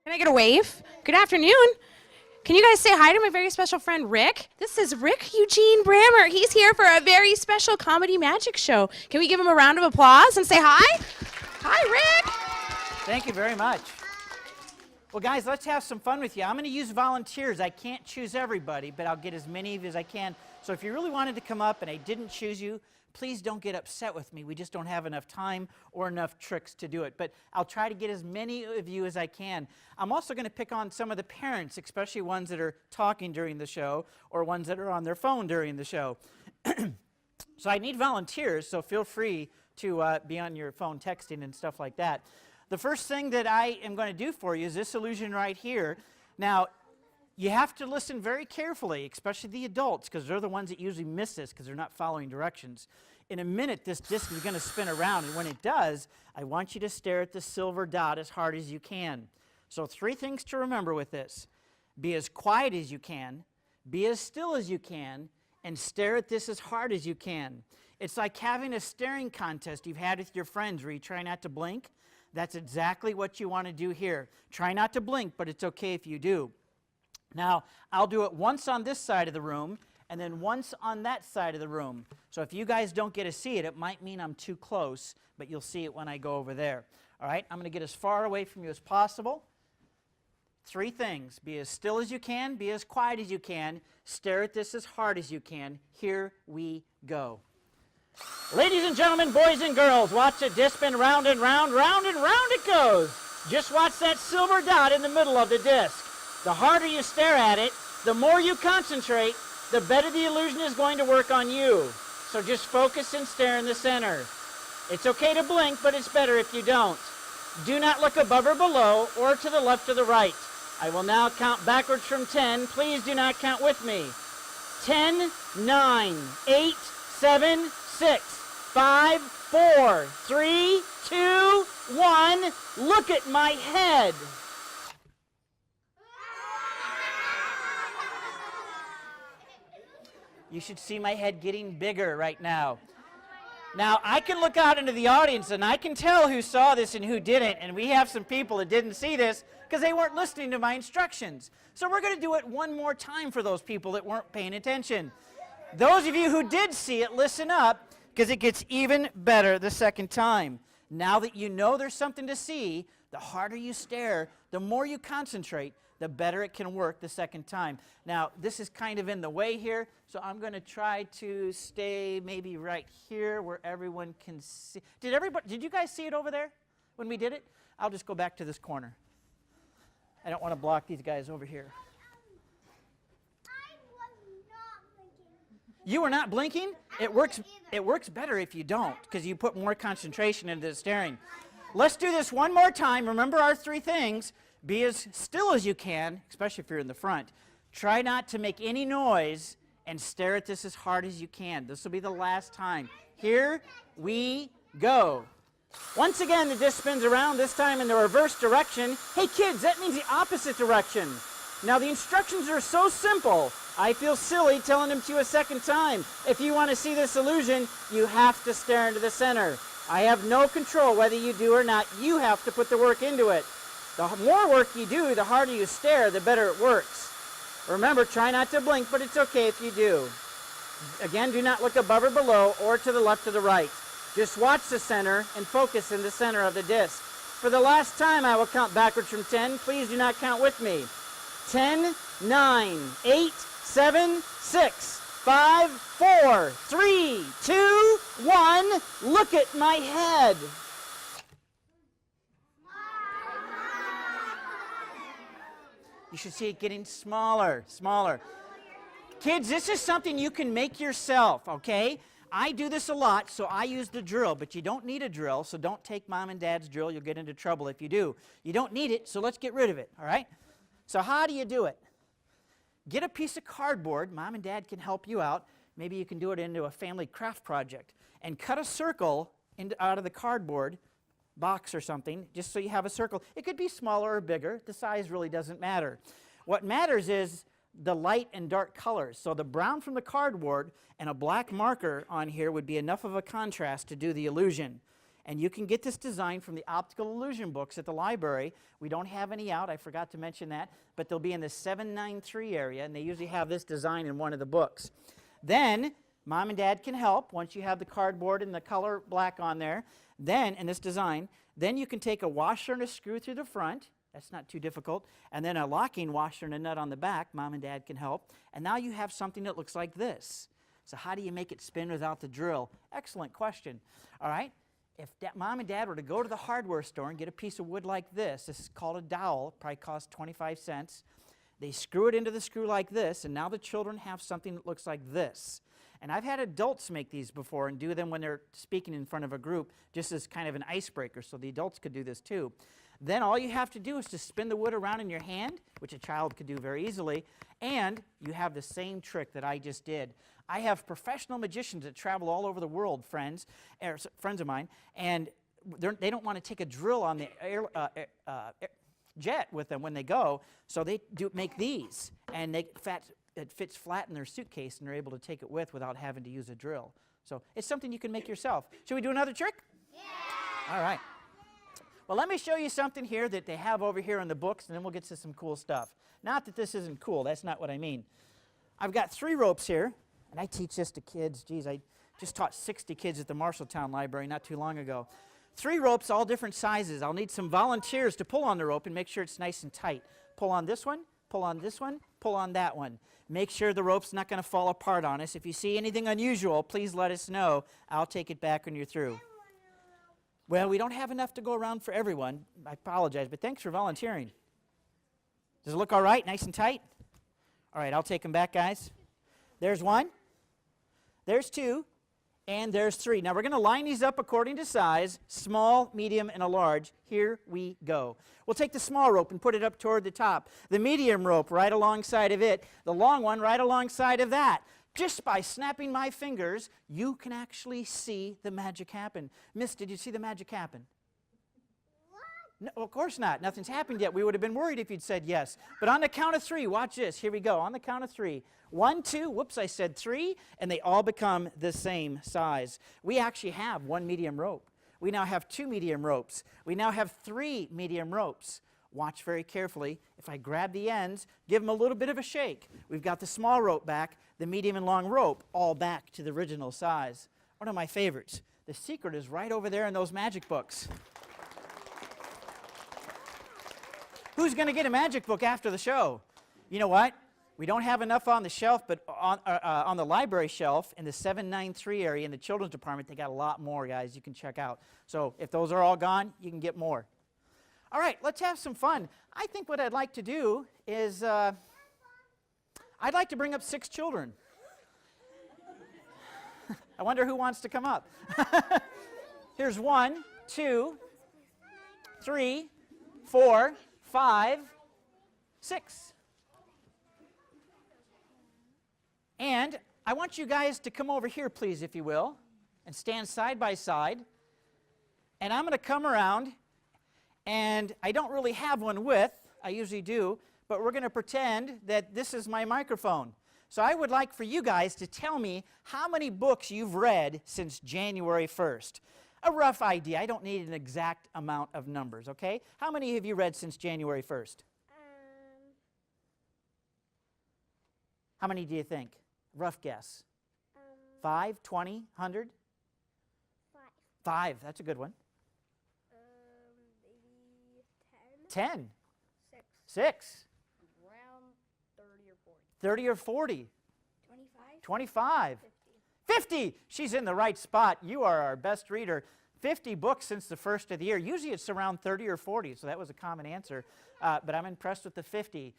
Can I get a wave? Good afternoon. Can you guys say hi to my very special friend, Rick? This is Rick Eugene Brammer. He's here for a very special comedy magic show. Can we give him a round of applause and say hi? Hi, Rick. Thank you very much. Well, guys, let's have some fun with you. I'm going to use volunteers. I can't choose everybody, but I'll get as many of you as I can. So if you really wanted to come up and I didn't choose you, please don't get upset with me. We just don't have enough time or enough tricks to do it. But I'll try to get as many of you as I can. I'm also going to pick on some of the parents, especially ones that are talking during the show or ones that are on their phone during the show. So I need volunteers, so feel free to be on your phone texting and stuff like that. The first thing that I am going to do for you is this illusion right here. Now, you have to listen very carefully, especially the adults, because they're the ones that usually miss this because they're not following directions. In a minute, this disc is going to spin around, and when it does, I want you to stare at the silver dot as hard as you can. So 3 things to remember with this. Be as quiet as you can, be as still as you can, and stare at this as hard as you can. It's like having a staring contest you've had with your friends where you try not to blink. That's exactly what you want to do here. Try not to blink, but it's okay if you do. Now, I'll do it once on this side of the room, and then once on that side of the room. So if you guys don't get to see it, it might mean I'm too close, but you'll see it when I go over there. All right, I'm going to get as far away from you as possible. 3 things. Be as still as you can, be as quiet as you can, stare at this as hard as you can. Here we go. Ladies and gentlemen, boys and girls, watch the disc spin round and round, round and round it goes. Just watch that silver dot in the middle of the disc. The harder you stare at it, the more you concentrate, the better the illusion is going to work on you. So just focus and stare in the center. It's okay to blink, but it's better if you don't. Do not look above or below or to the left or the right. I will now count backwards from 10. Please do not count with me. 10, 9, 8, 7, 6, 5, 4, 3, 2, 1. Look at my head. You should see my head getting bigger right now. Now, I can look out into the audience and I can tell who saw this and who didn't, and we have some people that didn't see this because they weren't listening to my instructions. So we're going to do it one more time for those people that weren't paying attention. Those of you who did see it, listen up, because it gets even better the second time. Now that you know there's something to see, the harder you stare, the more you concentrate, the better it can work the second time. Now, this is kind of in the way here, so I'm going to try to stay maybe right here where everyone can see. Did you guys see it over there when we did it? I'll just go back to this corner. I don't want to block these guys over here. You were not blinking? It works better if you don't, because you put more concentration into the staring. Let's do this one more time. Remember our 3 things. Be as still as you can, especially if you're in the front. Try not to make any noise and stare at this as hard as you can. This will be the last time. Here we go. Once again, the disc spins around, this time in the reverse direction. Hey kids, that means the opposite direction. Now the instructions are so simple, I feel silly telling them to you a second time. If you want to see this illusion, you have to stare into the center. I have no control whether you do or not. You have to put the work into it. The more work you do, the harder you stare, the better it works. Remember, try not to blink, but it's okay if you do. Again, do not look above or below or to the left or the right. Just watch the center and focus in the center of the disc. For the last time, I will count backwards from 10. Please do not count with me. 10, 9, 8, 7, 6, 5, 4, 3, 2, 1. Look at my head. You should see it getting smaller, smaller. Kids, this is something you can make yourself, okay? I do this a lot, so I use the drill, but you don't need a drill, so don't take Mom and Dad's drill. You'll get into trouble if you do. You don't need it, so let's get rid of it, all right? So how do you do it? Get a piece of cardboard. Mom and Dad can help you out. Maybe you can do it into a family craft project. And cut a circle out of the cardboard box or something, just so you have a circle. It could be smaller or bigger. The size really doesn't matter. What matters is the light and dark colors. So the brown from the cardboard and a black marker on here would be enough of a contrast to do the illusion. And you can get this design from the Optical Illusion books at the library. We don't have any out, I forgot to mention that, but they'll be in the 793 area, and they usually have this design in one of the books. Then, Mom and Dad can help once you have the cardboard and the color black on there. Then, in this design, then you can take a washer and a screw through the front. That's not too difficult. And then a locking washer and a nut on the back. Mom and Dad can help. And now you have something that looks like this. So how do you make it spin without the drill? Excellent question. All right. If Mom and Dad were to go to the hardware store and get a piece of wood like this is called a dowel, probably costs 25 cents. They screw it into the screw like this, and now the children have something that looks like this. And I've had adults make these before and do them when they're speaking in front of a group, just as kind of an icebreaker, so the adults could do this too. Then all you have to do is to spin the wood around in your hand, which a child could do very easily, and you have the same trick that I just did. I have professional magicians that travel all over the world, friends of mine, and they don't want to take a drill on the jet with them when they go, so they make these, and it fits flat in their suitcase, and they're able to take it without having to use a drill. So it's something you can make yourself. Should we do another trick? Yeah! All right. Well, let me show you something here that they have over here in the books, and then we'll get to some cool stuff. Not that this isn't cool. That's not what I mean. I've got 3 ropes here, and I teach this to kids. Geez, I just taught 60 kids at the Marshalltown Library not too long ago. 3 ropes, all different sizes. I'll need some volunteers to pull on the rope and make sure it's nice and tight. Pull on this one, pull on this one, pull on that one. Make sure the rope's not going to fall apart on us. If you see anything unusual, please let us know. I'll take it back when you're through. Well, we don't have enough to go around for everyone. I apologize, but thanks for volunteering. Does it look all right, nice and tight? All right, I'll take them back, guys. There's 1, there's 2, and there's 3. Now, we're going to line these up according to size, small, medium, and a large. Here we go. We'll take the small rope and put it up toward the top. The medium rope right alongside of it. The long one right alongside of that. Just by snapping my fingers, you can actually see the magic happen. Miss, did you see the magic happen? What? No, of course not. Nothing's happened yet. We would have been worried if you'd said yes. But on the count of 3, watch this. Here we go. On the count of 3. 1, 2, whoops, I said 3, and they all become the same size. We actually have 1 medium rope. We now have 2 medium ropes. We now have 3 medium ropes. Watch very carefully. If I grab the ends, give them a little bit of a shake. We've got the small rope back, the medium and long rope, all back to the original size. One of my favorites. The secret is right over there in those magic books. Who's going to get a magic book after the show? You know what? We don't have enough on the shelf, but on the library shelf in the 793 area in the children's department, they got a lot more, guys, you can check out. So if those are all gone, you can get more. All right, let's have some fun. I think what I'd like to do is I'd like to bring up 6 children. I wonder who wants to come up. Here's 1, 2, 3, 4, 5, 6. And I want you guys to come over here, please, if you will, and stand side by side. And I'm going to come around, and I don't really have one with, I usually do, but we're going to pretend that this is my microphone. So I would like for you guys to tell me how many books you've read since January 1st. A rough idea. I don't need an exact amount of numbers, okay? How many have you read since January 1st? How many do you think? Rough guess. 5, 20, 100? 5. 5, that's a good one. Maybe 10. 6. 6. Around 30 or 40. 30 or 40. 25. 25. 50. She's in the right spot. You are our best reader. 50 books since the first of the year. Usually it's around 30 or 40, so that was a common answer. But I'm impressed with the 50.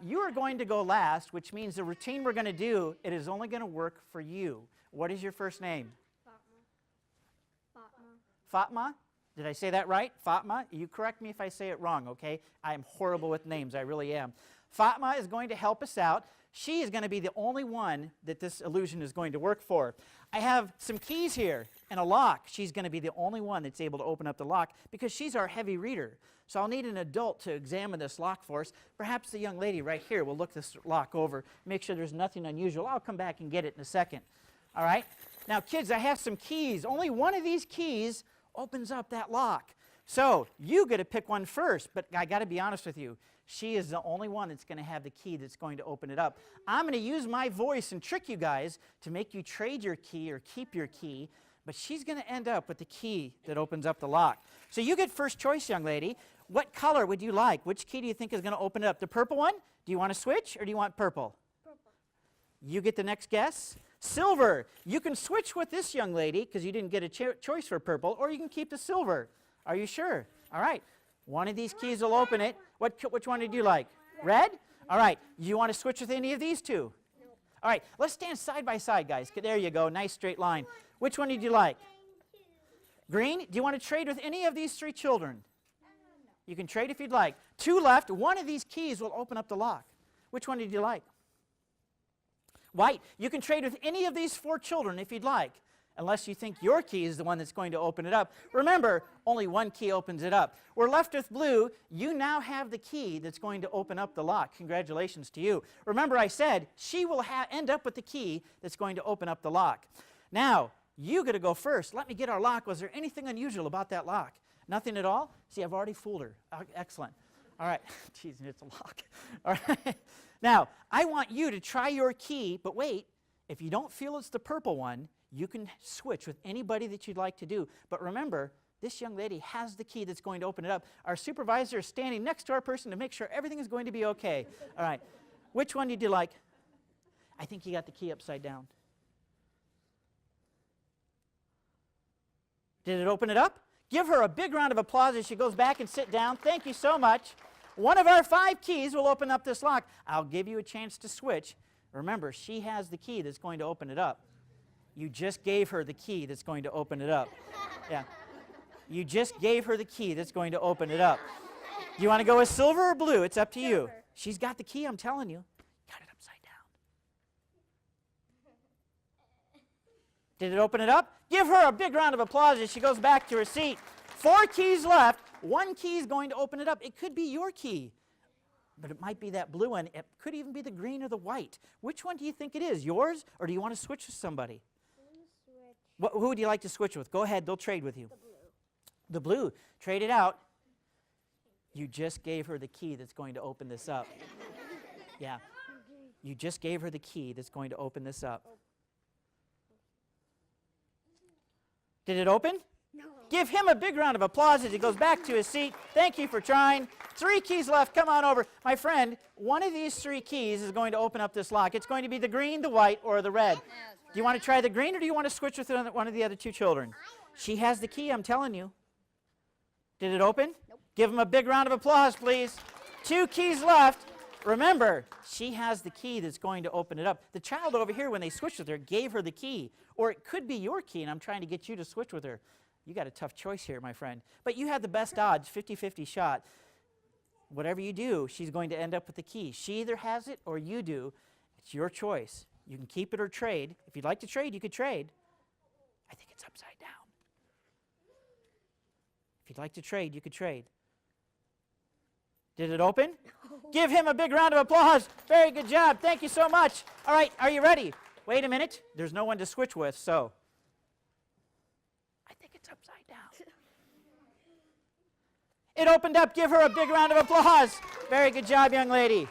You are going to go last, which means the routine we're going to do, it is only going to work for you. What is your first name? Fatma. Fatma? Did I say that right? Fatma? You correct me if I say it wrong, okay? I am horrible with names. I really am. Fatma is going to help us out. She is going to be the only one that this illusion is going to work for. I have some keys here and a lock. She's going to be the only one that's able to open up the lock because she's our heavy reader. So I'll need an adult to examine this lock for us. Perhaps the young lady right here will look this lock over, make sure there's nothing unusual. I'll come back and get it in a second. All right? Now, kids, I have some keys. Only one of these keys opens up that lock. So you get to pick one first, but I got to be honest with you. She is the only one that's going to have the key that's going to open it up. I'm going to use my voice and trick you guys to make you trade your key or keep your key, but she's going to end up with the key that opens up the lock. So you get first choice, young lady. What color would you like? Which key do you think is going to open it up? The purple one? Do you want to switch or do you want purple? Purple. You get the next guess. Silver. You can switch with this young lady because you didn't get a choice for purple, or you can keep the silver. Are you sure? All right. One of these keys will open it. Which one did you like? Red? All right. You want to switch with any of these two? Nope. All right. Let's stand side by side, guys. There you go. Nice straight line. Which one did you like? Green? Do you want to trade with any of these three children? You can trade if you'd like. Two left. One of these keys will open up the lock. Which one did you like? White. You can trade with any of these four children if you'd like, unless you think your key is the one that's going to open it up. Remember, only one key opens it up. We're left with blue. You now have the key that's going to open up the lock. Congratulations to you. Remember, I said she will end up with the key that's going to open up the lock. Now, you got to go first. Let me get our lock. Was there anything unusual about that lock? Nothing at all? See, I've already fooled her. Excellent. All right. Jeez, it's a lock. All right. Now, I want you to try your key, but wait. If you don't feel it's the purple one, you can switch with anybody that you'd like to do. But remember, this young lady has the key that's going to open it up. Our supervisor is standing next to our person to make sure everything is going to be okay. All right. Which one did you like? I think you got the key upside down. Did it open it up? Give her a big round of applause as she goes back and sit down. Thank you so much. One of our 5 keys will open up this lock. I'll give you a chance to switch. Remember, she has the key that's going to open it up. You just gave her the key that's going to open it up. Yeah. You just gave her the key that's going to open it up. Do you want to go with silver or blue? It's up to you. Silver. She's got the key, I'm telling you. Got it upside down. Did it open it up? Give her a big round of applause as she goes back to her seat. 4 keys left. 1 key is going to open it up. It could be your key, but it might be that blue one. It could even be the green or the white. Which one do you think it is? Yours, or do you want to switch with somebody? Switch. Who would you like to switch with? Go ahead, they'll trade with you. The blue. The blue. Trade it out. You just gave her the key that's going to open this up. Yeah. You just gave her the key that's going to open this up. Did it open? No. Give him a big round of applause as he goes back to his seat. Thank you for trying. 3 keys left. Come on over. My friend, one of these 3 keys is going to open up this lock. It's going to be the green, the white, or the red. Do you want to try the green, or do you want to switch with one of the other 2 children? She has the key, I'm telling you. Did it open? Nope. Give him a big round of applause, please. 2 keys left. Remember, she has the key that's going to open it up. The child over here, when they switched with her, gave her the key. Or it could be your key, and I'm trying to get you to switch with her. You got a tough choice here, my friend. But you had the best odds, 50-50 shot. Whatever you do, she's going to end up with the key. She either has it or you do. It's your choice. You can keep it or trade. If you'd like to trade, you could trade. I think it's upside down. If you'd like to trade, you could trade. Did it open? No. Give him a big round of applause. Very good job. Thank you so much. All right, are you ready? Wait a minute. There's no one to switch with, so I think it's upside down. It opened up. Give her a big round of applause. Very good job, young lady.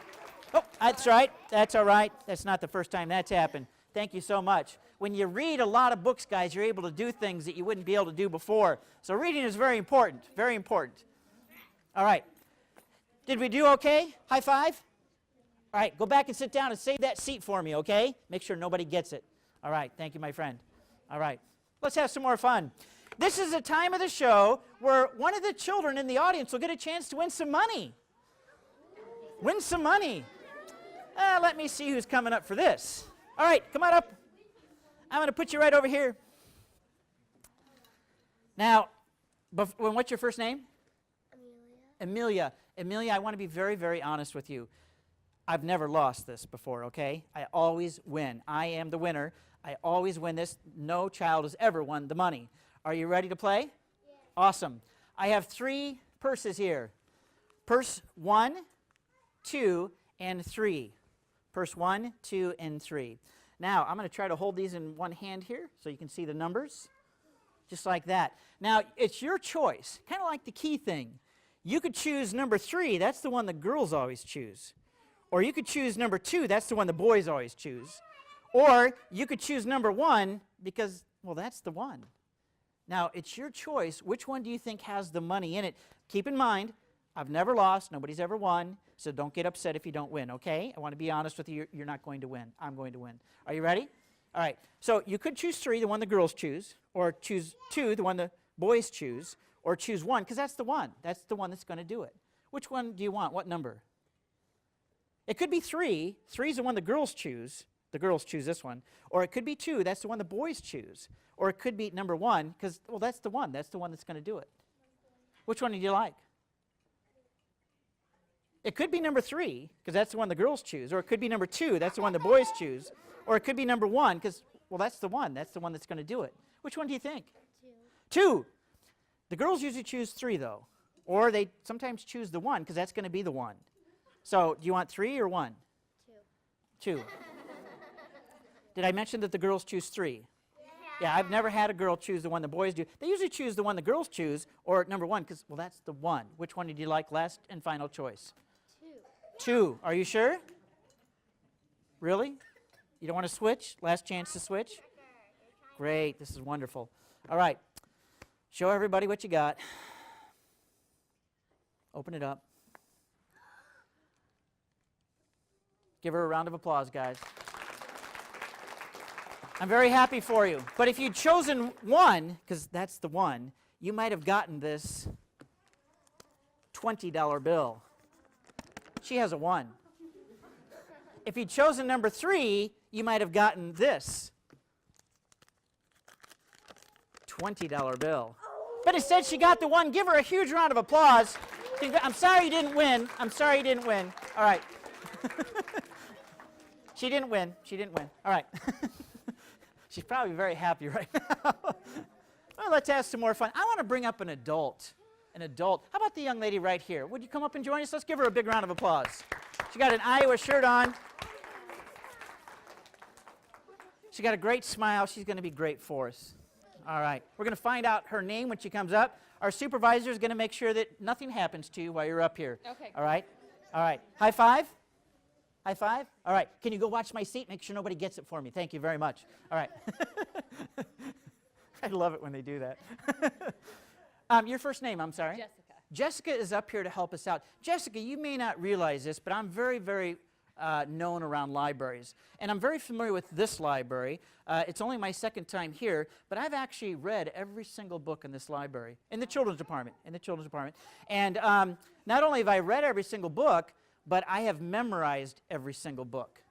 Oh, that's right. That's all right. That's not the first time that's happened. Thank you so much. When you read a lot of books, guys, you're able to do things that you wouldn't be able to do before. So reading is very important. Very important. All right. Did we do okay? High five? All right, go back and sit down and save that seat for me, okay? Make sure nobody gets it. All right, thank you, my friend. All right, let's have some more fun. This is a time of the show where one of the children in the audience will get a chance to win some money. Win some money. Let me see who's coming up for this. All right, come on up. I'm going to put you right over here. Now, what's your first name? Amelia. Amelia, I want to be very, very honest with you. I've never lost this before, okay? I always win. I am the winner. I always win this. No child has ever won the money. Are you ready to play? Yeah. Awesome. I have 3 purses here. Purse 1, 2, and 3. Purse 1, 2, and 3. Now, I'm going to try to hold these in one hand here so you can see the numbers. just like that. Now, it's your choice, kind of like the key thing. You could choose number 3. That's the one the girls always choose. Or you could choose number 2. That's the one the boys always choose. Or you could choose number 1 because, well, that's the one. Now, it's your choice. Which one do you think has the money in it? Keep in mind, I've never lost. Nobody's ever won. So don't get upset if you don't win, okay? I want to be honest with you. You're not going to win. I'm going to win. Are you ready? All right. So you could choose 3, the one the girls choose, or choose 2, the one the boys choose, or choose 1, because that's the one. That's the one that's going to do it. Which one do you want? What number? It could be 3. 3 is the one the girls choose. The girls choose this one. Or it could be 2. That's the one the boys choose. Or it could be number 1, because, well, that's the one. That's the one that's going to do it. Which one do you like? It could be number 3, because that's the one the girls choose. Or it could be number 2. That's the one the boys choose. Or it could be number 1, because, well, that's the one. That's the one that's going to do it. Which one do you think? 2. The girls usually choose 3, though. Or they sometimes choose the 1, because that's going to be the one. So, do you want 3 or 1? 2. Did I mention that the girls choose 3? Yeah, I've never had a girl choose the one the boys do. They usually choose the one the girls choose, or number 1, because, well, that's the one. Which one did you like? Last and final choice. 2. Are you sure? Really? You don't want to switch? Last chance to switch? Great. This is wonderful. All right. Show everybody what you got. Open it up. Give her a round of applause, guys. I'm very happy for you. But if you'd chosen 1, because that's the one, you might have gotten this $20 bill. She has a 1. If you'd chosen number 3, you might have gotten this $20 bill. But instead, she got the 1. Give her a huge round of applause. I'm sorry you didn't win. I'm sorry you didn't win. All right. She didn't win. She didn't win. All right. She's probably very happy right now. Well, let's have some more fun. I want to bring up an adult. An adult. How about the young lady right here? Would you come up and join us? Let's give her a big round of applause. She got an Iowa shirt on. She got a great smile. She's going to be great for us. All right. We're going to find out her name when she comes up. Our supervisor is going to make sure that nothing happens to you while you're up here. Okay. All right? All right. High five? High five? All right. Can you go watch my seat? Make sure nobody gets it for me. Thank you very much. All right. I love it when they do that. Your first name, I'm sorry? Jessica. Jessica is up here to help us out. Jessica, you may not realize this, but I'm very, very known around libraries. And I'm very familiar with this library. It's only my second time here, but I've actually read every single book in this library, in the children's department, And not only have I read every single book, but I have memorized every single book.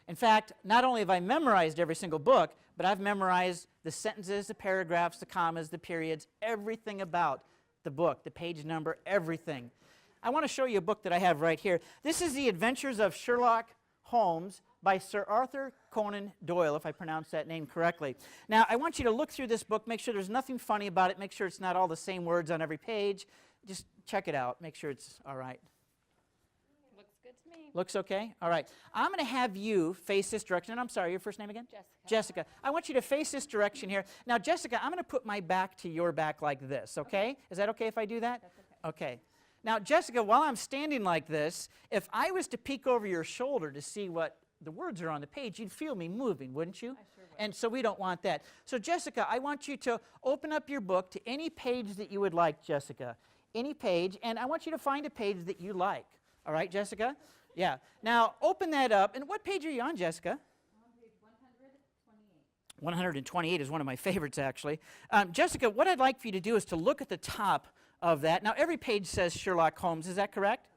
In fact, not only have I memorized every single book, but I've memorized the sentences, the paragraphs, the commas, the periods, everything about the book, the page number, everything. I want to show you a book that I have right here. This is The Adventures of Sherlock Holmes by Sir Arthur Conan Doyle, if I pronounced that name correctly. Now, I want you to look through this book, make sure there's nothing funny about it, make sure it's not all the same words on every page. Just check it out, make sure it's all right. Looks good to me. Looks okay? All right. I'm going to have you face this direction. And I'm sorry, your first name again? Jessica. Jessica. I want you to face this direction here. Now, Jessica, I'm going to put my back to your back like this, okay? Is that okay if I do that? That's okay. Okay. Now, Jessica, while I'm standing like this, if I was to peek over your shoulder to see what the words are on the page, you'd feel me moving, wouldn't you? I sure would. And so we don't want that. So, Jessica, I want you to open up your book to any page that you would like, Jessica. Any page, and I want you to find a page that you like. All right, Jessica? Yeah. Now, open that up. And what page are you on, Jessica? I'm on page 128. 128 is one of my favorites, actually. Jessica, what I'd like for you to do is to look at the top of that. Now, every page says Sherlock Holmes. Is that correct?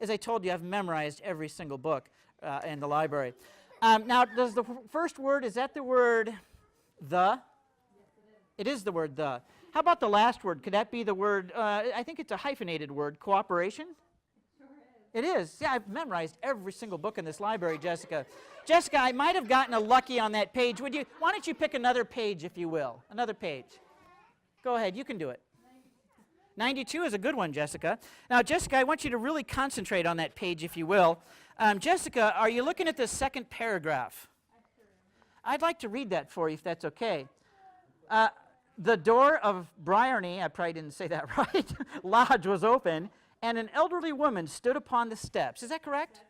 As I told you, I've memorized every single book in the library. Now, does the first word, is that the word the? Yes, It is the word the. How about the last word? Could that be the word, I think it's a hyphenated word, cooperation? It is. Yeah, I've memorized every single book in this library, Jessica. Jessica, I might have gotten a lucky on that page. Would you? Why don't you pick another page, if you will? Another page. Go ahead. You can do it. 92 is a good one, Jessica. Now, Jessica, I want you to really concentrate on that page, if you will. Jessica, are you looking at the second paragraph? I'd like to read that for you, if that's okay. The door of Bryony, I probably didn't say that right, lodge was open, and an elderly woman stood upon the steps. Is that correct?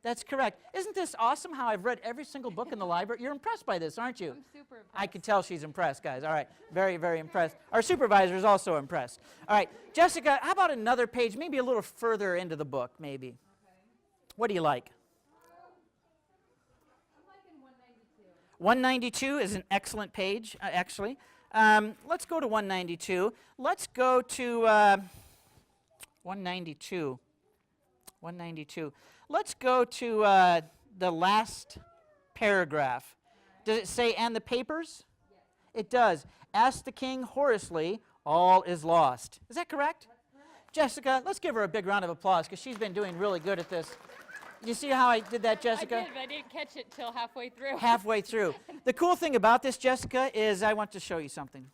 That's correct. Isn't this awesome how I've read every single book in the library? You're impressed by this, aren't you? I'm super impressed. I can tell she's impressed, guys. All right. Very, very impressed. Our supervisor is also impressed. All right. Jessica, how about another page, maybe a little further into the book, maybe? Okay. What do you like? I'm liking 192. 192 is an excellent page, actually. Let's go to 192. Let's go to 192. 192. Let's go to the last paragraph. Does it say, and the papers? Yes. It does. Ask the king hoarsely, all is lost. Is that correct? That's correct. Jessica, let's give her a big round of applause because she's been doing really good at this. You see how I did that, Jessica? I did, but I didn't catch it till halfway through. Halfway through. The cool thing about this, Jessica, is I want to show you something.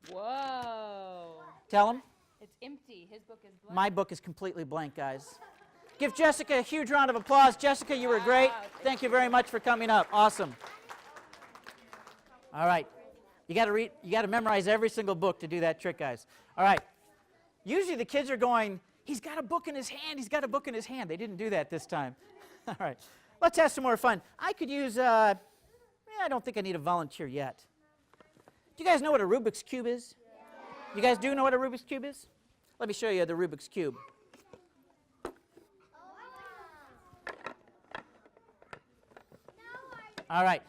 Whoa. Tell him. It's empty. His book is blank. My book is completely blank, guys. Give Jessica a huge round of applause. Jessica, you were great. Thank you very much for coming up. Awesome. All right. You got to read. You got to memorize every single book to do that trick, guys. All right. Usually the kids are going, he's got a book in his hand. He's got a book in his hand. They didn't do that this time. All right. Let's have some more fun. I could use, I don't think I need a volunteer yet. Do you guys know what a Rubik's Cube is? You guys do know what a Rubik's Cube is? Let me show you the Rubik's Cube. All right.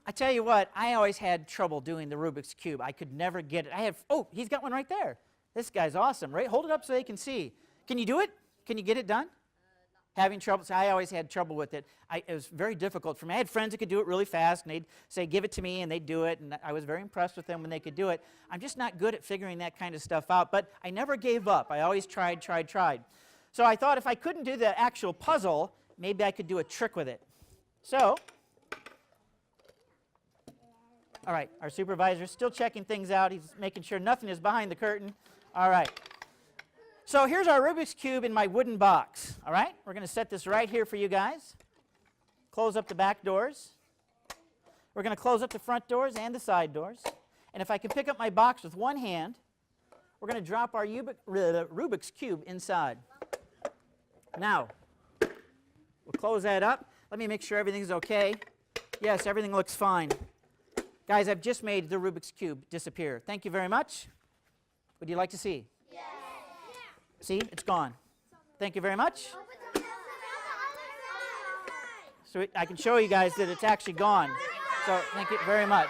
I tell you what, I always had trouble doing the Rubik's Cube. I could never get it. Oh, he's got one right there. This guy's awesome, right? Hold it up so they can see. Can you do it? Can you get it done? No. Having trouble? So I always had trouble with it. It was very difficult for me. I had friends that could do it really fast, and they'd say, give it to me, and they'd do it, and I was very impressed with them when they could do it. I'm just not good at figuring that kind of stuff out, but I never gave up. I always tried. So I thought if I couldn't do the actual puzzle, maybe I could do a trick with it. So, all right, our supervisor's still checking things out. He's making sure nothing is behind the curtain. All right. So here's our Rubik's Cube in my wooden box. All right? We're going to set this right here for you guys. Close up the back doors. We're going to close up the front doors and the side doors. And if I can pick up my box with one hand, we're going to drop our Rubik's Cube inside. Now, we'll close that up. Let me make sure everything's okay. Yes, everything looks fine. Guys, I've just made the Rubik's Cube disappear. Thank you very much. Would you like to see? Yes. See, it's gone. Thank you very much. So I can show you guys that it's actually gone. So thank you very much.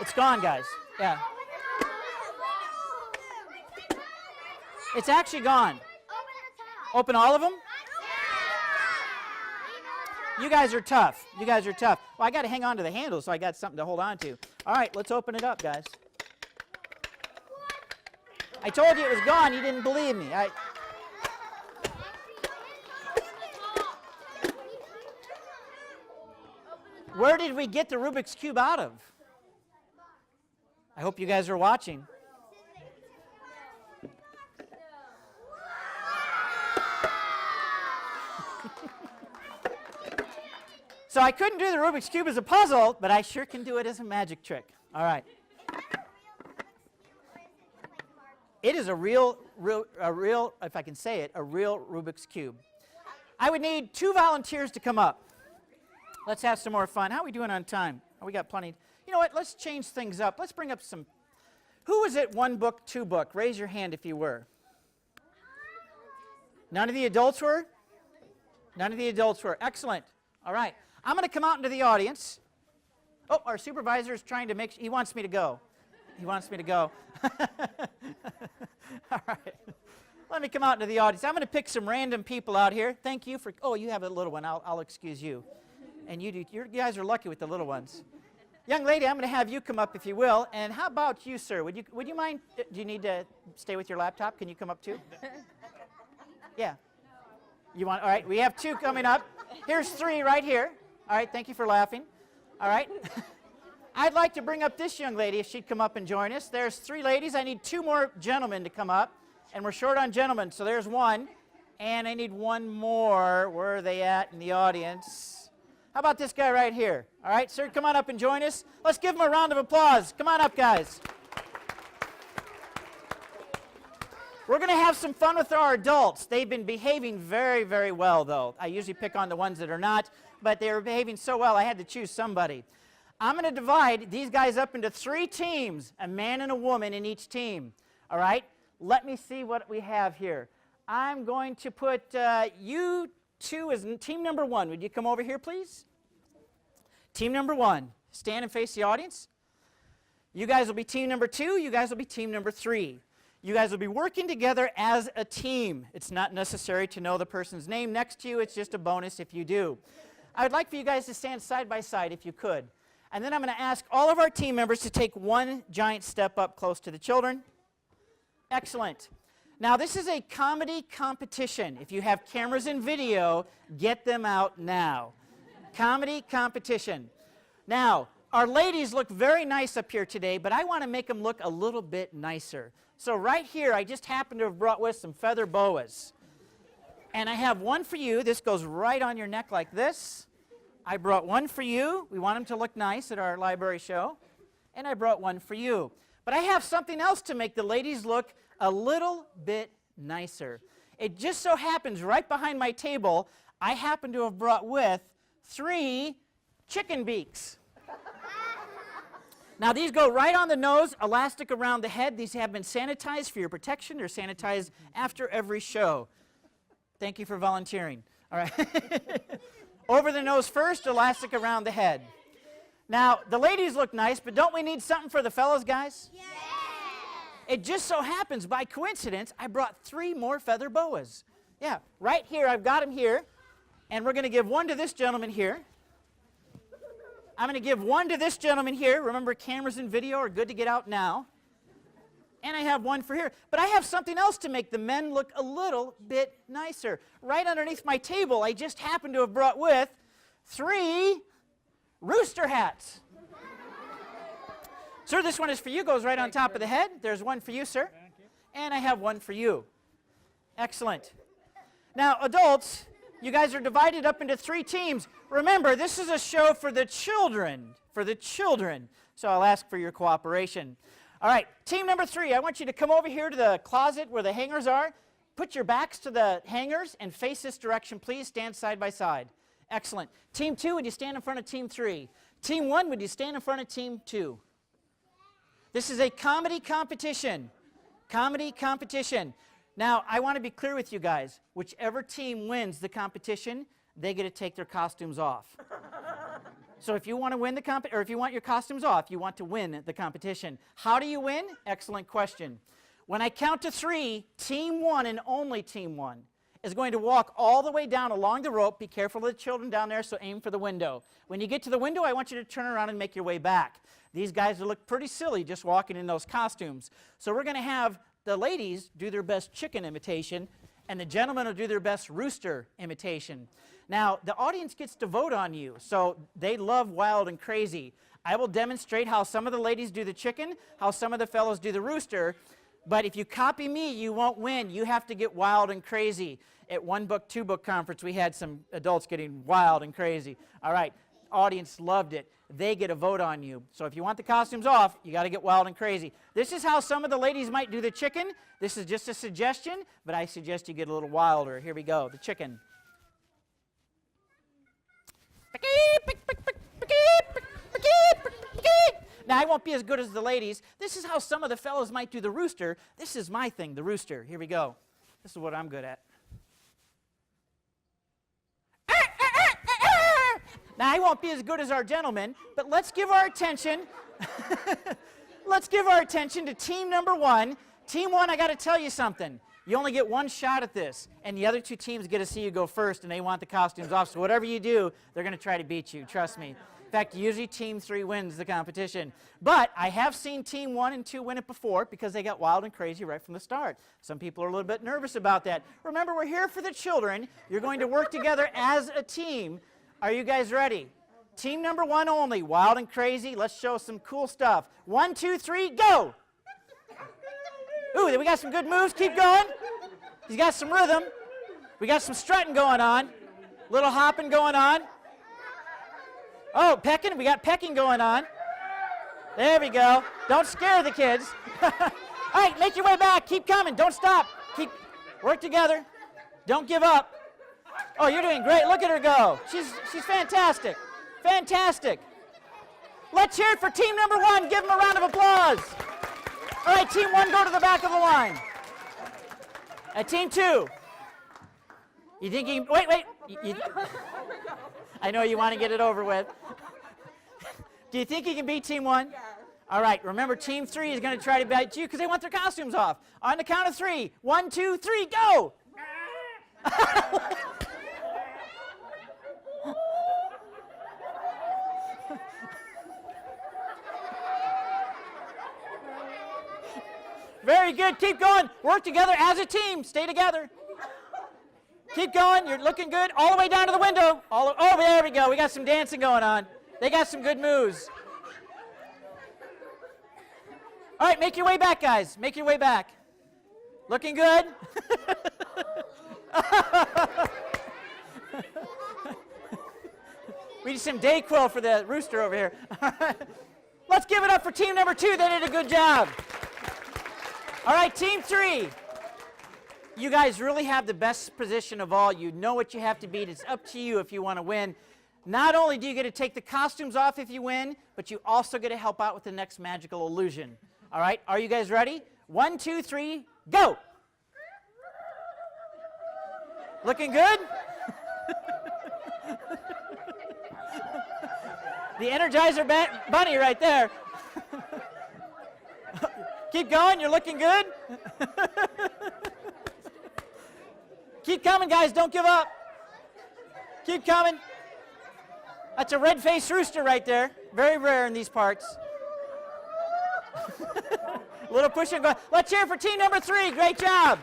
It's gone, guys. Yeah. It's actually gone. Open all of them? You guys are tough. You guys are tough. Well, I got to hang on to the handle, so I got something to hold on to. All right, let's open it up, guys. I told you it was gone. You didn't believe me. Where did we get the Rubik's Cube out of? I hope you guys are watching. So I couldn't do the Rubik's Cube as a puzzle, but I sure can do it as a magic trick. All right. It is a real, if I can say it, a real Rubik's Cube. I would need 2 volunteers to come up. Let's have some more fun. How are we doing on time? Oh, we got plenty. You know what? Let's change things up. Let's bring up some. Who was it 1 book, 2 book? Raise your hand if you were. None of the adults were? None of the adults were. Excellent. All right. I'm going to come out into the audience. Oh, our supervisor is trying to make sure. He wants me to go. He wants me to go. All right. Let me come out into the audience. I'm going to pick some random people out here. Thank you for. Oh, you have a little one. I'll excuse you. And you do. You guys are lucky with the little ones. Young lady, I'm going to have you come up if you will. And how about you, sir? Would you mind? Do you need to stay with your laptop? Can you come up too? Yeah. You want? All right. We have 2 coming up. Here's 3 right here. All right, thank you for laughing. All right. I'd like to bring up this young lady if she'd come up and join us. There's 3 ladies. I need 2 more gentlemen to come up, and we're short on gentlemen, so there's 1. And I need one more. Where are they at in the audience? How about this guy right here? All right, sir, come on up and join us. Let's give him a round of applause. Come on up, guys. We're going to have some fun with our adults. They've been behaving very, very well, though. I usually pick on the ones that are not, but they were behaving so well I had to choose somebody. I'm going to divide these guys up into 3 teams, a man and a woman in each team. All right? Let me see what we have here. I'm going to put you two as team number 1. Would you come over here, please? Team number 1. Stand and face the audience. You guys will be team number 2. You guys will be team number 3. You guys will be working together as a team. It's not necessary to know the person's name next to you. It's just a bonus if you do. I would like for you guys to stand side by side if you could. And then I'm going to ask all of our team members to take one giant step up close to the children. Excellent. Now, this is a comedy competition. If you have cameras and video, get them out now. Comedy competition. Now, our ladies look very nice up here today, but I want to make them look a little bit nicer. So right here, I just happen to have brought with some feather boas. And I have one for you. This goes right on your neck like this. I brought one for you. We want them to look nice at our library show. And I brought one for you. But I have something else to make the ladies look a little bit nicer. It just so happens right behind my table, I happen to have brought with 3 chicken beaks. Now, these go right on the nose, elastic around the head. These have been sanitized for your protection. They're sanitized after every show. Thank you for volunteering. All right. Over the nose first, elastic around the head. Now, the ladies look nice, but don't we need something for the fellas, guys? Yeah. It just so happens, by coincidence, I brought 3 more feather boas. Yeah, right here, I've got them here. And we're going to give one to this gentleman here. I'm going to give one to this gentleman here. Remember, cameras and video are good to get out now. And I have one for here. But I have something else to make the men look a little bit nicer. Right underneath my table, I just happen to have brought with 3 rooster hats. Sir, this one is for you. Goes right on top of the head. There's one for you, sir. Thank you. And I have one for you. Excellent. Now, adults, you guys are divided up into 3 teams. Remember, this is a show for the children. For the children. So I'll ask for your cooperation. All right, team number 3, I want you to come over here to the closet where the hangers are. Put your backs to the hangers and face this direction, please. Stand side by side. Excellent. Team 2, would you stand in front of team 3? Team 1, would you stand in front of team 2? This is a comedy competition. Comedy competition. Now, I want to be clear with you guys. Whichever team wins the competition, they get to take their costumes off. So if you want to win the or if you want your costumes off, you want to win the competition. How do you win? Excellent question. When I count to 3, team 1 and only team 1 is going to walk all the way down along the rope. Be careful of the children down there, so aim for the window. When you get to the window, I want you to turn around and make your way back. These guys will look pretty silly just walking in those costumes. So we're going to have the ladies do their best chicken imitation, and the gentlemen will do their best rooster imitation. Now, the audience gets to vote on you, so they love wild and crazy. I will demonstrate how some of the ladies do the chicken, how some of the fellows do the rooster, but if you copy me, you won't win. You have to get wild and crazy. At One Book, Two Book conference, we had some adults getting wild and crazy. All right, audience loved it. They get a vote on you. So if you want the costumes off, you got to get wild and crazy. This is how some of the ladies might do the chicken. This is just a suggestion, but I suggest you get a little wilder. Here we go, the chicken. Now, I won't be as good as the ladies. This is how some of the fellows might do the rooster. This is my thing, the rooster. Here we go. This is what I'm good at. Now, I won't be as good as our gentlemen, but let's give our attention. Let's give our attention to team number 1. Team 1, I got to tell you something. You only get one shot at this, and the other 2 teams get to see you go first, and they want the costumes off. So whatever you do, they're going to try to beat you. Trust me. In fact, usually team 3 wins the competition. But I have seen team 1 and 2 win it before because they got wild and crazy right from the start. Some people are a little bit nervous about that. Remember, we're here for the children. You're going to work together as a team. Are you guys ready? Team number 1 only, wild and crazy. Let's show some cool stuff. 1, 2, 3, go! Ooh, we got some good moves. Keep going. He's got some rhythm. We got some strutting going on. Little hopping going on. Oh, pecking. We got pecking going on. There we go. Don't scare the kids. All right, make your way back. Keep coming. Don't stop. Work together. Don't give up. Oh, you're doing great. Look at her go. She's fantastic. Fantastic. Let's hear it for team number 1. Give them a round of applause. All right, team 1, go to the back of the line. Team 2. You think you can, wait. I know you want to get it over with. Do you think you can beat team 1? Yes. All right, remember team 3 is going to try to beat you because they want their costumes off. On the count of 3. 1, 2, 3, go! Very good. Keep going. Work together as a team. Stay together. Keep going. You're looking good. All the way down to the window. Oh, there we go. We got some dancing going on. They got some good moves. All right, make your way back, guys. Make your way back. Looking good. We need some Dayquil for the rooster over here. Let's give it up for team number 2. They did a good job. All right, team 3. You guys really have the best position of all. You know what you have to beat. It's up to you if you want to win. Not only do you get to take the costumes off if you win, but you also get to help out with the next magical illusion. All right, are you guys ready? 1, 2, 3, go! Looking good? The Energizer Bunny right there. Keep going, you're looking good. Keep coming, guys, don't give up. Keep coming. That's a red-faced rooster right there. Very rare in these parts. A little push and go. Let's hear it for team number 3. Great job.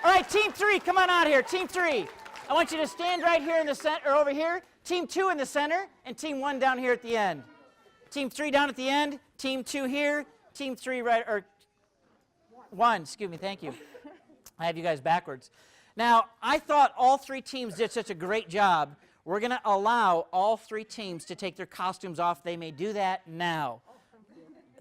All right, team 3, come on out here. Team 3. I want you to stand right here in the center, or over here. Team 2 in the center, and team 1 down here at the end. Team 3 down at the end. Team 2 here. Team 3 right, or 1, excuse me, thank you. I have you guys backwards. Now, I thought all 3 teams did such a great job. We're going to allow all 3 teams to take their costumes off. They may do that now.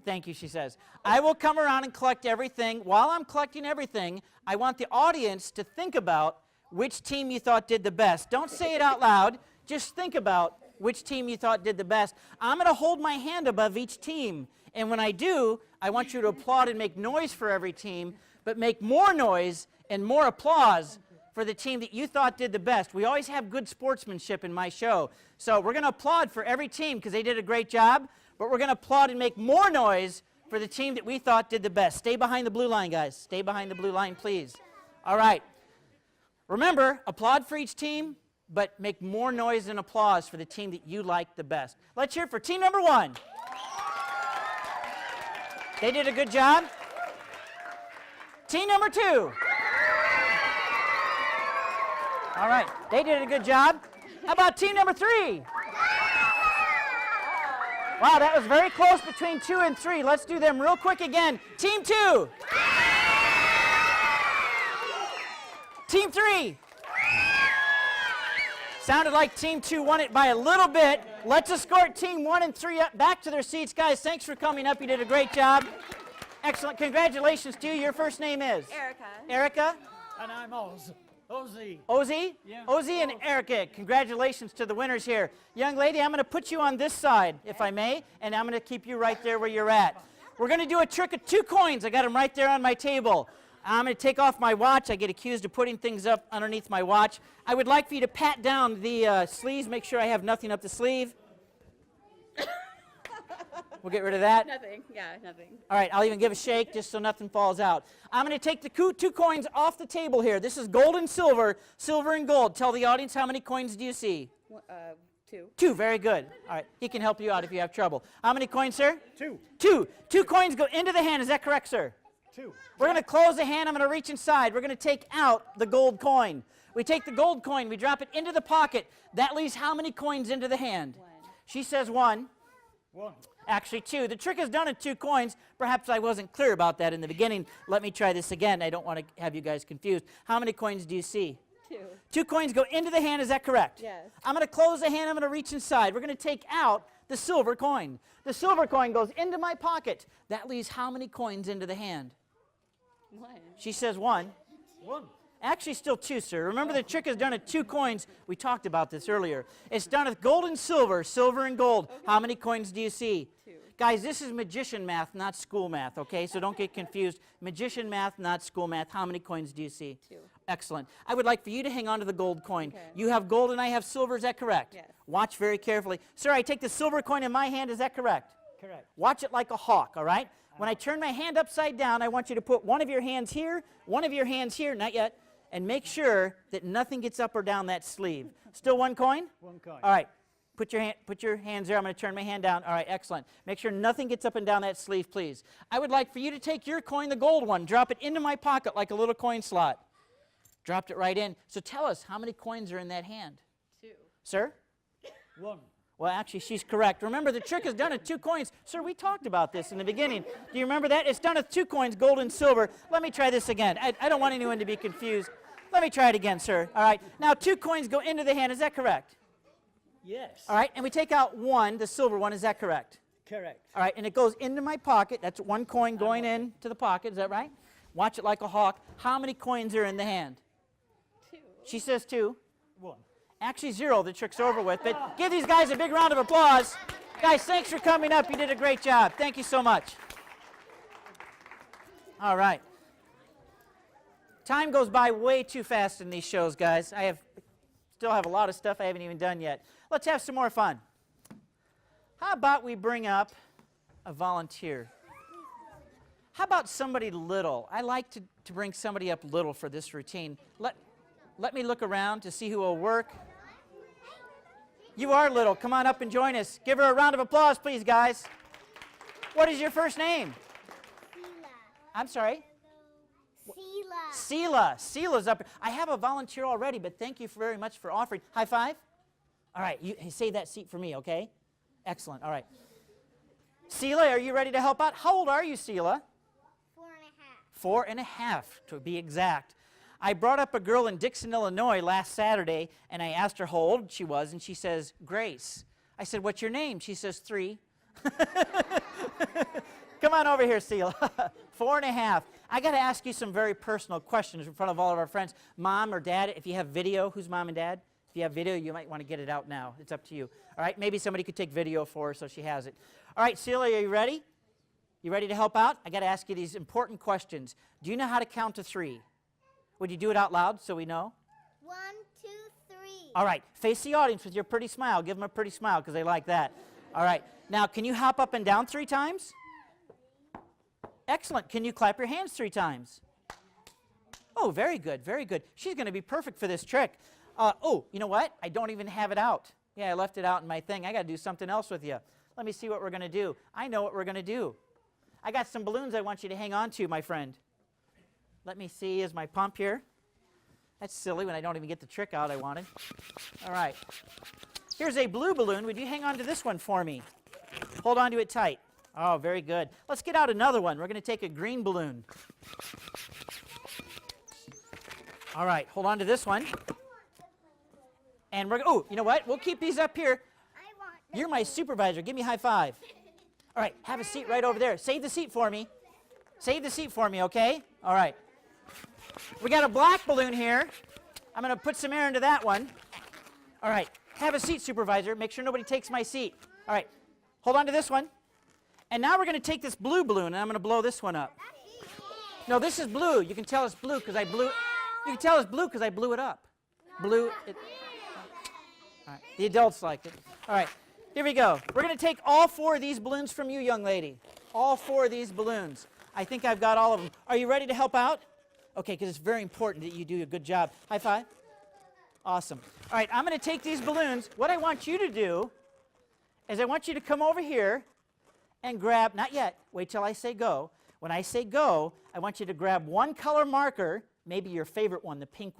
Thank you, she says. I will come around and collect everything. While I'm collecting everything, I want the audience to think about which team you thought did the best. Don't say it out loud. Just think about which team you thought did the best. I'm going to hold my hand above each team. And when I do, I want you to applaud and make noise for every team, but make more noise and more applause for the team that you thought did the best. We always have good sportsmanship in my show. So we're going to applaud for every team because they did a great job, but we're going to applaud and make more noise for the team that we thought did the best. Stay behind the blue line, guys. Stay behind the blue line, please. All right. Remember, applaud for each team, but make more noise and applause for the team that you like the best. Let's hear it for team number 1. They did a good job. Team number 2. All right, they did a good job. How about team number 3? Wow, that was very close between 2 and 3. Let's do them real quick again. Team 2. Team 3. Sounded like team 2 won it by a little bit. Let's escort team 1 and 3 up back to their seats. Guys, thanks for coming up. You did a great job. Excellent. Congratulations to you. Your first name is? Erica. Erica? And I'm Oz. Ozzy. Ozzy? Yeah. Ozzy and Erica. Congratulations to the winners here. Young lady, I'm going to put you on this side, if I may, and I'm going to keep you right there where you're at. We're going to do a trick of 2 coins. I got them right there on my table. I'm going to take off my watch. I get accused of putting things up underneath my watch. I would like for you to pat down the sleeves, make sure I have nothing up the sleeve. We'll get rid of that. Nothing. Yeah, nothing. All right, I'll even give a shake just so nothing falls out. I'm going to take the 2 coins off the table here. This is gold and silver, silver and gold. Tell the audience how many coins do you see? 2. 2, very good. All right, he can help you out if you have trouble. How many coins, sir? 2. 2. 2 coins go into the hand. Is that correct, sir? 2. We're going to close the hand. I'm going to reach inside. We're going to take out the gold coin. We take the gold coin. We drop it into the pocket. That leaves how many coins into the hand? 1. She says 1. 1. Actually 2. The trick is done at 2 coins. Perhaps I wasn't clear about that in the beginning. Let me try this again. I don't want to have you guys confused. How many coins do you see? 2. 2 coins go into the hand, is that correct? Yes. I'm going to close the hand, I'm going to reach inside. We're going to take out the silver coin. The silver coin goes into my pocket. That leaves how many coins into the hand? 1. She says 1. 1. Actually, still 2, sir. Remember, the trick is done at 2 coins. We talked about this earlier. It's done with gold and silver, silver and gold. Okay. How many coins do you see? 2. Guys, this is magician math, not school math, okay? So don't get confused. Magician math, not school math. How many coins do you see? 2. Excellent. I would like for you to hang on to the gold coin. Okay. You have gold and I have silver, is that correct? Yes. Watch very carefully. Sir, I take the silver coin in my hand, is that correct? Correct. Watch it like a hawk, all right? When I turn my hand upside down, I want you to put one of your hands here, one of your hands here, not yet, and make sure that nothing gets up or down that sleeve. Still 1 coin? 1 coin. All right. Put your hands there. I'm going to turn my hand down. All right, excellent. Make sure nothing gets up and down that sleeve, please. I would like for you to take your coin, the gold one, drop it into my pocket like a little coin slot. Dropped it right in. So tell us, how many coins are in that hand? 2. Sir? 1. Well, actually, she's correct. Remember, the trick is done at 2 coins. Sir, we talked about this in the beginning. Do you remember that? It's done with 2 coins, gold and silver. Let me try this again. I don't want anyone to be confused. Let me try it again, sir. All right. Now, 2 coins go into the hand. Is that correct? Yes. All right. And we take out 1, the silver one. Is that correct? Correct. All right. And it goes into my pocket. That's 1 coin going into the pocket. Is that right? Watch it like a hawk. How many coins are in the hand? 2. She says 2. 1. Actually 0, the trick's over with. But give these guys a big round of applause. Guys, thanks for coming up. You did a great job. Thank you so much. All right. Time goes by way too fast in these shows, guys. Still have a lot of stuff I haven't even done yet. Let's have some more fun. How about we bring up a volunteer? How about somebody little? I like to bring somebody up little for this routine. Let me look around to see who will work. You are little. Come on up and join us. Give her a round of applause, please, guys. What is your first name? Sela. I'm sorry? Sela. Sela's up. I have a volunteer already, but thank you very much for offering. High five. All right, you save that seat for me, okay? Excellent. All right. Sela, are you ready to help out? How old are you, Sela? 4 4 and a half. and a half, to be exact. I brought up a girl in Dixon, Illinois last Saturday, and I asked her how old she was, and she says, Grace. I said, what's your name? She says, 3. Come on over here, Sela. 4 and a half. I got to ask you some very personal questions in front of all of our friends. Mom or Dad, if you have video, who's Mom and Dad? If you have video, you might want to get it out now. It's up to you. All right, maybe somebody could take video for her so she has it. All right, Sela, are you ready? You ready to help out? I got to ask you these important questions. Do you know how to count to 3? Would you do it out loud so we know? 1, 2, 3. All right, face the audience with your pretty smile. Give them a pretty smile because they like that. All right, now can you hop up and down 3 times? Excellent. Can you clap your hands 3 times? Oh, very good, very good. She's going to be perfect for this trick. Oh, you know what? I don't even have it out. Yeah, I left it out in my thing. I got to do something else with you. Let me see what we're going to do. I know what we're going to do. I got some balloons I want you to hang on to, my friend. Let me see, is my pump here? That's silly when I don't even get the trick out I wanted. All right. Here's a blue balloon. Would you hang on to this one for me? Hold on to it tight. Oh, very good. Let's get out another one. We're going to take a green balloon. All right, hold on to this one. And we're, oh, you know what? We'll keep these up here. I want You're my supervisor. Give me a high five. All right, have a seat right over there. Save the seat for me. Save the seat for me, okay? All right. We got a black balloon here. I'm going to put some air into that one. All right, have a seat, supervisor. Make sure nobody takes my seat. All right, hold on to this one. And now we're going to take this blue balloon, and I'm going to blow this one up. No, this is blue. You can tell it's blue because I blew. You can tell it's blue because I blew it up. Blue. All right, the adults liked it. All right, here we go. We're going to take all 4 of these balloons from you, young lady. All 4 of these balloons. I think I've got all of them. Are you ready to help out? Okay, because it's very important that you do a good job. High five. Awesome. All right, I'm going to take these balloons. What I want you to do is I want you to come over here and grab, not yet, wait till I say go. When I say go, I want you to grab one color marker, maybe your favorite one, the pink,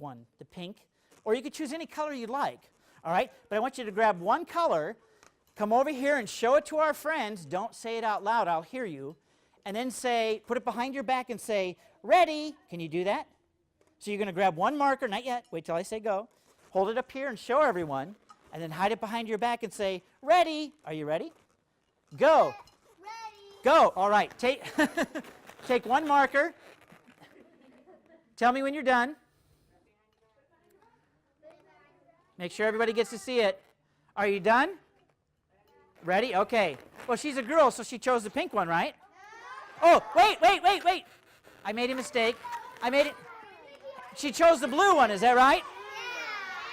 or you could choose any color you'd like, all right? But I want you to grab one color, come over here and show it to our friends. Don't say it out loud, I'll hear you. And then say, put it behind your back and say, ready. Can you do that? So you're going to grab one marker, not yet, wait till I say go. Hold it up here and show everyone, and then hide it behind your back and say, ready. Are you ready? Go. Ready. Go. All right. Take, take one marker. Tell me when you're done. Make sure everybody gets to see it. Are you done? Ready? Okay. Well, she's a girl, so she chose the pink one, right? Oh, wait. I made a mistake. I made it. She chose the blue one, is that right?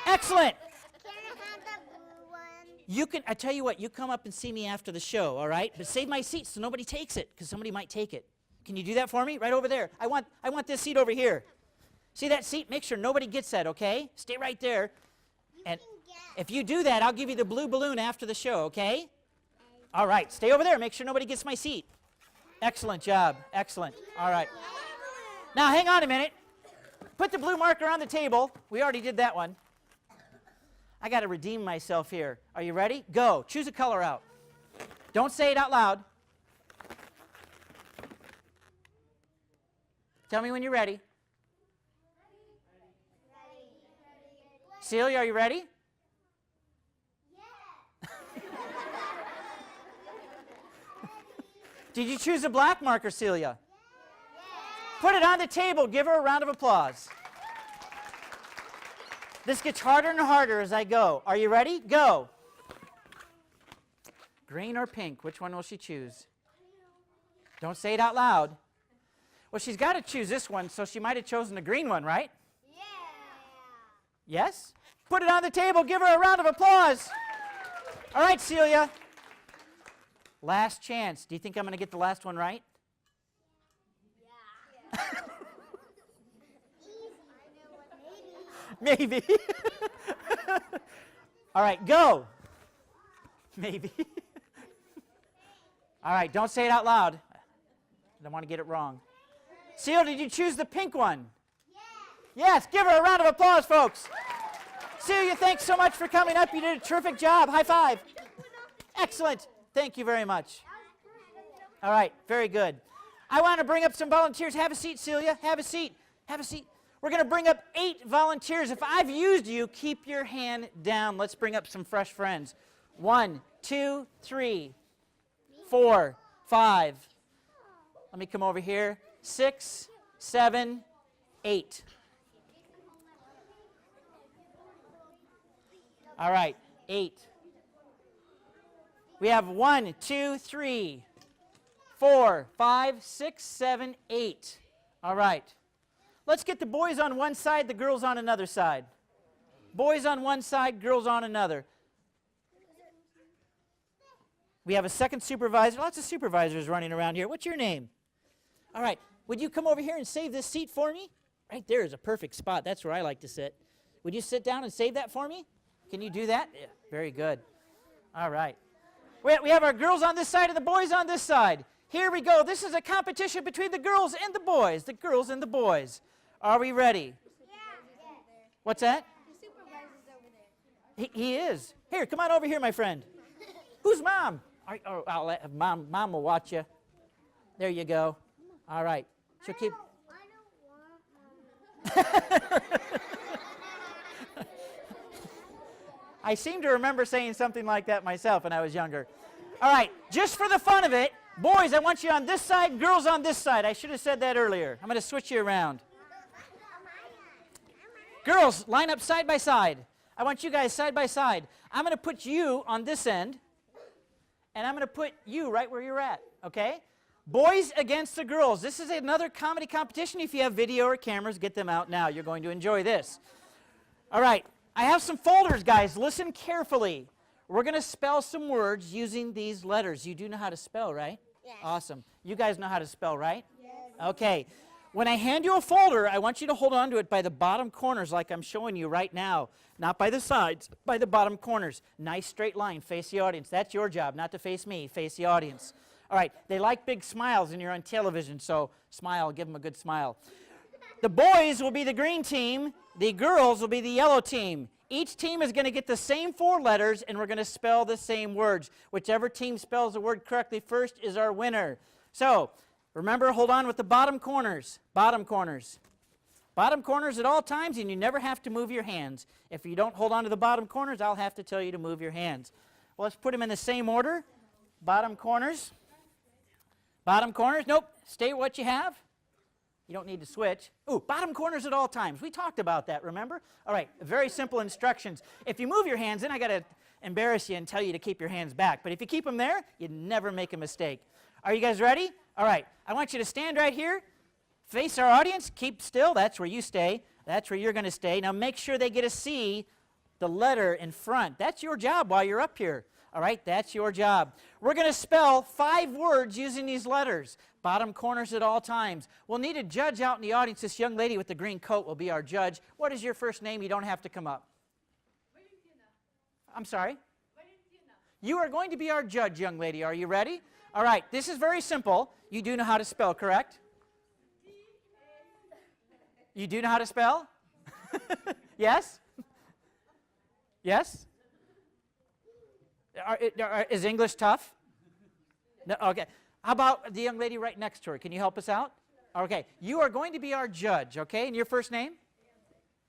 Excellent. Can I have the blue one? You can, I tell you what, you come up and see me after the show, all right? But save my seat so nobody takes it, because somebody might take it. Can you do that for me? Right over there. I want this seat over here. See that seat? Make sure nobody gets that, okay? Stay right there. And if you do that, I'll give you the blue balloon after the show, okay? All right, stay over there. Make sure nobody gets my seat. Excellent job. Excellent. All right. Now, hang on a minute. Put the blue marker on the table. We already did that one. I got to redeem myself here. Are you ready? Go. Choose a color out. Don't say it out loud. Tell me when you're ready. Celia, are you ready? Did you choose a black marker, Celia? Put it on the table. Give her a round of applause. This gets harder and harder as I go. Are you ready? Go. Green or pink? Which one will she choose? Don't say it out loud. Well, she's got to choose this one, so she might have chosen the green one, right? Yes? Put it on the table. Give her a round of applause. All right, Celia. Last chance. Do you think I'm going to get the last one right? Maybe. All right, go. Maybe. All right, don't say it out loud. I don't want to get it wrong. Celia, did you choose the pink one? Yes, give her a round of applause, folks. Celia, thanks so much for coming up. You did a terrific job. High five. Excellent. Thank you very much. All right, very good. I want to bring up some volunteers. Have a seat, Celia. Have a seat. Have a seat. We're going to bring up 8 volunteers. If I've used you, keep your hand down. Let's bring up some fresh friends. 1, 2, 3, 4, 5. Let me come over here. 6, 7, 8. All right, 8. We have 1, 2, 3, 4, 5, 6, 7, 8. All right. Let's get the boys on one side, the girls on another side. Boys on one side, girls on another. We have a second supervisor. Lots of supervisors running around here. What's your name? All right. Would you come over here and save this seat for me? Right there is a perfect spot. That's where I like to sit. Would you sit down and save that for me? Can you do that? Yeah, very good. All right. We have our girls on this side and the boys on this side. Here we go. This is a competition between the girls and the boys. The girls and the boys. Are we ready? Yeah. What's that? The supervisor's over there. He is. Here, come on over here, my friend. Who's Mom? I'll let Mom will watch you. There you go. All right. She'll keep. I don't want Mom. I seem to remember saying something like that myself when I was younger. All right, just for the fun of it, boys, I want you on this side, girls on this side. I should have said that earlier. I'm going to switch you around. Girls, line up side by side. I want you guys side by side. I'm going to put you on this end, and I'm going to put you right where you're at, okay? Boys against the girls. This is another comedy competition. If you have video or cameras, get them out now. You're going to enjoy this. All right. I have some folders, guys. Listen carefully. We're going to spell some words using these letters. You do know how to spell, right? Yes. Awesome. You guys know how to spell, right? Yes. Okay. When I hand you a folder, I want you to hold on to it by the bottom corners like I'm showing you right now. Not by the sides, by the bottom corners. Nice straight line. Face the audience. That's your job, not to face me. Face the audience. All right. They like big smiles and you're on television, so smile. Give them a good smile. The boys will be the green team. The girls will be the yellow team. Each team is going to get the same 4 letters, and we're going to spell the same words. Whichever team spells the word correctly first is our winner. So, remember, hold on with the bottom corners. Bottom corners. Bottom corners at all times, and you never have to move your hands. If you don't hold on to the bottom corners, I'll have to tell you to move your hands. Well, let's put them in the same order. Bottom corners. Bottom corners. Nope. Stay what you have. You don't need to switch. Ooh, bottom corners at all times. We talked about that, remember? All right, very simple instructions. If you move your hands, then I got to embarrass you and tell you to keep your hands back. But if you keep them there, you never make a mistake. Are you guys ready? All right, I want you to stand right here. Face our audience. Keep still. That's where you stay. That's where you're going to stay. Now make sure they get to see the letter in front. That's your job while you're up here. All right, that's your job. We're going to spell 5 words using these letters. Bottom corners at all times. We'll need a judge out in the audience. This young lady with the green coat will be our judge. What is your first name? You don't have to come up. I'm sorry? You are going to be our judge, young lady. Are you ready? All right, this is very simple. You do know how to spell, correct? You do know how to spell? Yes? Yes? Is English tough? No, okay. How about the young lady right next to her? Can you help us out? Okay. You are going to be our judge, okay? And your first name?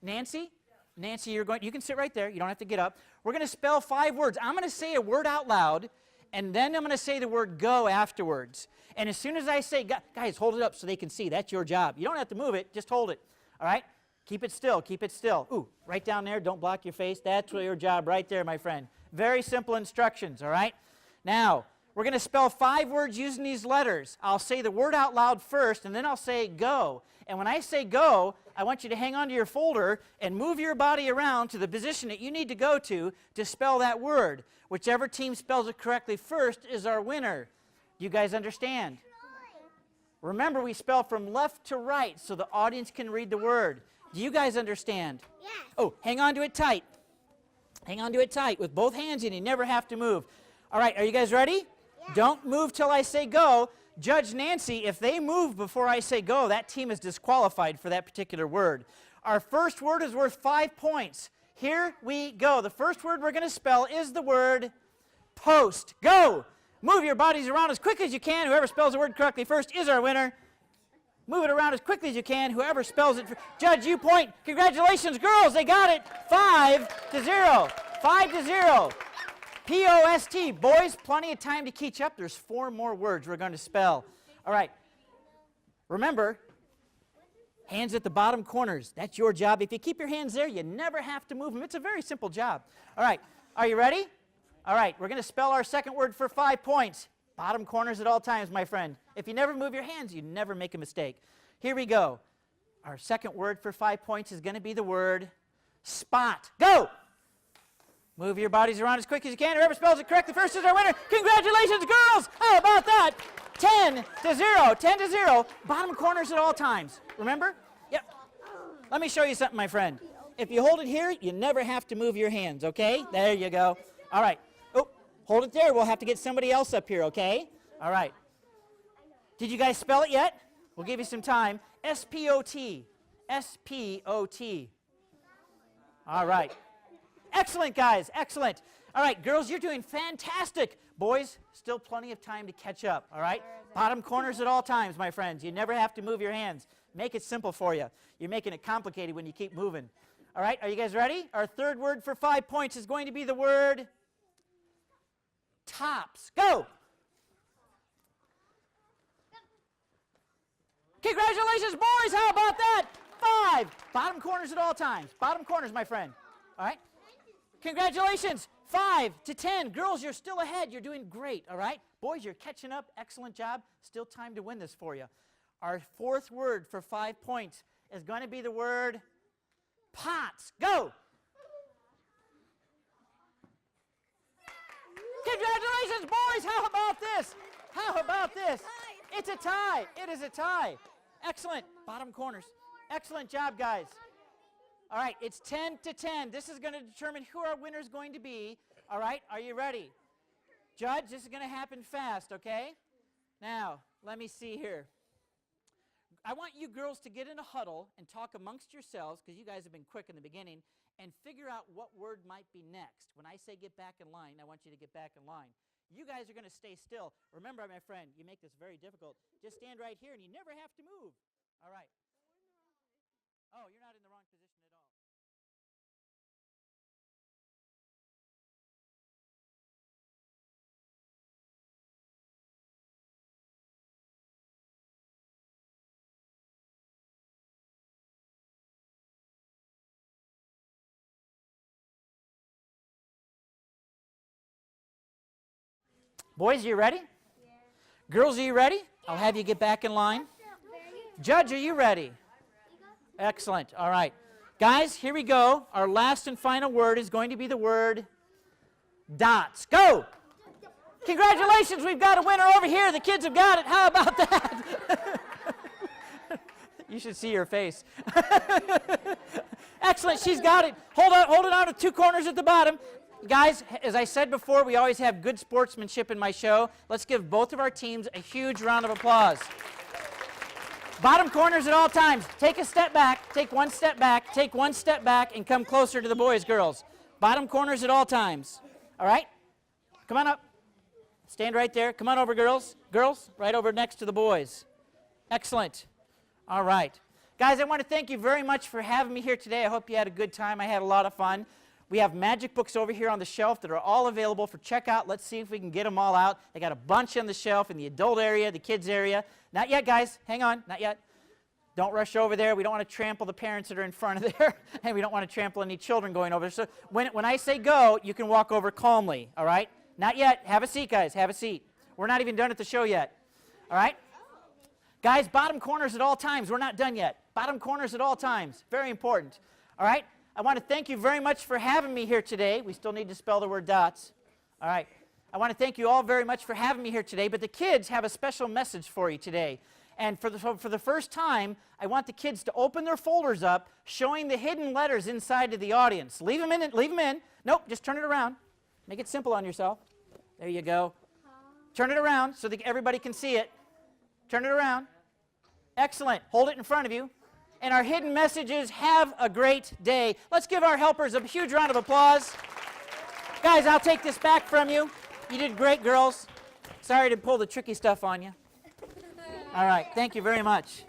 Nancy? Nancy, you can sit right there. You don't have to get up. We're going to spell 5 words. I'm going to say a word out loud, and then I'm going to say the word go afterwards. And as soon as I say, guys, hold it up so they can see. That's your job. You don't have to move it. Just hold it. All right? Keep it still. Keep it still. Ooh, right down there. Don't block your face. That's your job right there, my friend. Very simple instructions, all right? Now, we're going to spell 5 words using these letters. I'll say the word out loud first, and then I'll say go. And when I say go, I want you to hang on to your folder and move your body around to the position that you need to go to spell that word. Whichever team spells it correctly first is our winner. You guys understand? Remember, we spell from left to right so the audience can read the word. Do you guys understand? Yes. Oh, hang on to it tight. Hang on to it tight with both hands, and you never have to move. All right, are you guys ready? Yes. Don't move till I say go. Judge Nancy, if they move before I say go, that team is disqualified for that particular word. Our first word is worth 5 points. Here we go. The first word we're going to spell is the word post. Go! Move your bodies around as quick as you can. Whoever spells the word correctly first is our winner. Move it around as quickly as you can. Whoever spells it, Judge, you point. Congratulations, girls, they got it. 5-0. 5-0. P-O-S-T. Boys, plenty of time to catch up. There's 4 more words we're going to spell. All right. Remember, hands at the bottom corners. That's your job. If you keep your hands there, you never have to move them. It's a very simple job. All right. Are you ready? All right. We're going to spell our second word for 5 points. Bottom corners at all times, my friend. If you never move your hands, you never make a mistake. Here we go. Our second word for 5 points is going to be the word spot. Go! Move your bodies around as quick as you can. Whoever spells it correctly first is our winner. Congratulations, girls! How about that? 10-0. 10-0. Bottom corners at all times. Remember? Yep. Let me show you something, my friend. If you hold it here, you never have to move your hands, okay? There you go. All right. Oh, hold it there. We'll have to get somebody else up here, okay? All right. Did you guys spell it yet? We'll give you some time. S-P-O-T. S-P-O-T. All right. Excellent, guys. Excellent. All right, girls, you're doing fantastic. Boys, still plenty of time to catch up, all right? Bottom corners at all times, my friends. You never have to move your hands. Make it simple for you. You're making it complicated when you keep moving. All right, are you guys ready? Our third word for 5 points is going to be the word tops. Go! Congratulations, boys. How about that? 5. Bottom corners at all times. Bottom corners, my friend. All right? Congratulations. 5-10. Girls, you're still ahead. You're doing great, all right? Boys, you're catching up. Excellent job. Still time to win this for you. Our fourth word for 5 points is going to be the word pots. Go! Congratulations, boys. How about this? How about this? It's a tie. It is a tie. Excellent. Bottom corners. Excellent job, guys. All right, it's 10-10. This is going to determine who our winner is going to be. All right, are you ready? Judge, this is going to happen fast, okay? Now, let me see here. I want you girls to get in a huddle and talk amongst yourselves, because you guys have been quick in the beginning, and figure out what word might be next. When I say get back in line, I want you to get back in line. You guys are going to stay still. Remember, my friend, you make this very difficult. Just stand right here, and you never have to move. All right. Oh, you're not in the wrong position at all. Boys, are you ready? Yeah. Girls, are you ready? I'll have you get back in line. Judge, are you ready? Excellent. All right. Guys, here we go. Our last and final word is going to be the word dots. Go! Congratulations, we've got a winner over here. The kids have got it. How about that? You should see your face. Excellent, she's got it. Hold it out at two corners at the bottom. Guys, as I said before, we always have good sportsmanship in my show. Let's give both of our teams a huge round of applause. Bottom corners at all times. Take a step back, take one step back, take one step back, and come closer to the boys, girls. Bottom corners at all times. All right? Come on up. Stand right there. Come on over, girls. Girls, right over next to the boys. Excellent. All right. Guys, I want to thank you very much for having me here today. I hope you had a good time. I had a lot of fun. We have magic books over here on the shelf that are all available for checkout. Let's see if we can get them all out. They got a bunch on the shelf in the adult area, the kids area. Not yet, guys. Hang on. Not yet. Don't rush over there. We don't want to trample the parents that are in front of there, and we don't want to trample any children going over. So when I say go, you can walk over calmly, all right? Not yet. Have a seat, guys. Have a seat. We're not even done at the show yet, all right? Guys, bottom corners at all times. We're not done yet. Bottom corners at all times. Very important, all right? I want to thank you very much for having me here today. We still need to spell the word dots. All right. I want to thank you all very much for having me here today, but the kids have a special message for you today. And for the first time, I want the kids to open their folders up, showing the hidden letters inside to the audience. Leave them in. Leave them in. Nope, just turn it around. Make it simple on yourself. There you go. Turn it around so that everybody can see it. Turn it around. Excellent. Hold it in front of you. And our hidden messages, have a great day. Let's give our helpers a huge round of applause. Guys, I'll take this back from you. You did great, girls. Sorry to pull the tricky stuff on you. All right, thank you very much.